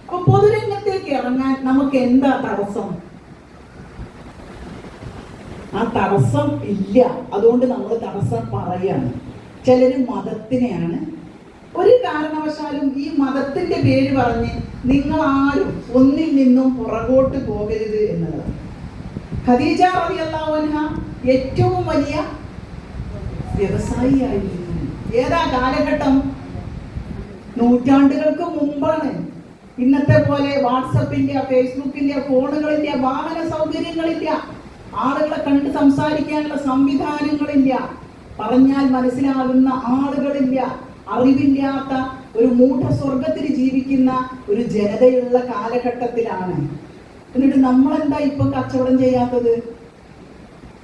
അപ്പൊ പൊതുരംഗത്തേക്ക് ഇറങ്ങാൻ നമുക്ക് എന്താ തടസ്സം? ആ തടസ്സം ഇല്ല. അതുകൊണ്ട് നമ്മൾ തടസ്സം പറയാണ്. ചിലര് മതത്തിനെയാണ്. ഒരു കാരണവശാലും ഈ മതത്തിന്റെ പേര് പറഞ്ഞ് നിങ്ങൾ ആരും ഒന്നിൽ നിന്നും പുറകോട്ട് പോകരുത് എന്നുള്ളത്. ഖദീജ റളിയല്ലാഹു അൻഹ ഏറ്റവും വലിയ വ്യവസായിയായിരുന്നു. ഏതാ കാലഘട്ടം? നൂറ്റാണ്ടുകൾക്ക് മുമ്പാണ്. ഇന്നത്തെ പോലെ വാട്സപ്പിന്റെ, ഫേസ്ബുക്കിന്റെ, ഫോണുകളില്ല, വാഹന സൗകര്യങ്ങളില്ല, ആളുകളെ കണ്ട് സംസാരിക്കാനുള്ള സംവിധാനങ്ങളില്ല, പറഞ്ഞാൽ മനസ്സിലാകുന്ന ആളുകളില്ല, അറിവില്ലാത്ത ഒരു മൂഢസ്വർഗത്തിൽ ജീവിക്കുന്ന ഒരു ജനതയുള്ള കാലഘട്ടത്തിലാണ്. എന്നിട്ട് നമ്മളെന്താ ഇപ്പൊ കച്ചവടം ചെയ്യാത്തത്?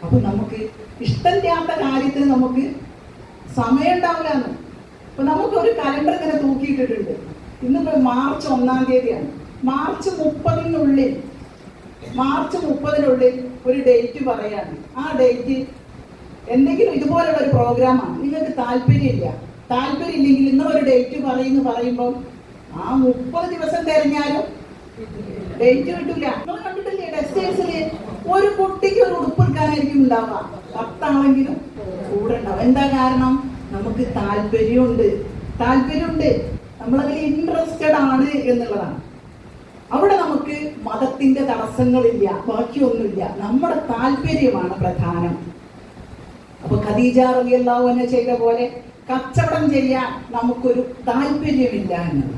അപ്പൊ നമുക്ക് ഇഷ്ടമില്ലാത്ത കാര്യത്തിന് നമുക്ക് സമയം ഉണ്ടാവില്ലാന്ന്. അപ്പൊ നമുക്കൊരു കലണ്ടർ ഇങ്ങനെ തൂക്കിയിട്ടിട്ടുണ്ട്. ഇന്നിപ്പോ മാർച്ച് 1-ാം തീയതിയാണ്. മാർച്ച് 30-നുള്ളിൽ ഒരു ഡേറ്റ് പറയാണ്. ആ ഡേറ്റ് എന്തെങ്കിലും ഇതുപോലുള്ള ഒരു പ്രോഗ്രാമാണ്. നിങ്ങൾക്ക് താല്പര്യമില്ലെങ്കിൽ നിങ്ങളൊരു ഡേറ്റ് പറയുമ്പോൾ ആ 30 ദിവസം തിരഞ്ഞാലും ഡേറ്റ് കിട്ടില്ല. നിങ്ങൾ കണ്ടിട്ടില്ലേ ടെക്സ്റ്റൈൽസില് ഒരു കുട്ടിക്ക് ഒരു ഉടുപ്പ് എടുക്കാനായിരിക്കും ഉണ്ടാവുക, 10 ആണെങ്കിലും കൂടെ ഉണ്ടാവും. എന്താ കാരണം? നമുക്ക് താല്പര്യമുണ്ട്, നമ്മളതിൽ ഇൻട്രസ്റ്റഡ് ആണ് എന്നുള്ളതാണ്. അവിടെ നമുക്ക് മതത്തിന്റെ തടസ്സങ്ങളില്ല, ബാക്കിയൊന്നുമില്ല. നമ്മുടെ താല്പര്യമാണ് പ്രധാനം. അപ്പൊ ഖദീജ റളിയല്ലാഹു അൻഹ ചെയ്ത പോലെ കച്ചവടം ചെയ്യാൻ നമുക്കൊരു താല്പര്യമില്ല എന്നുള്ളത്.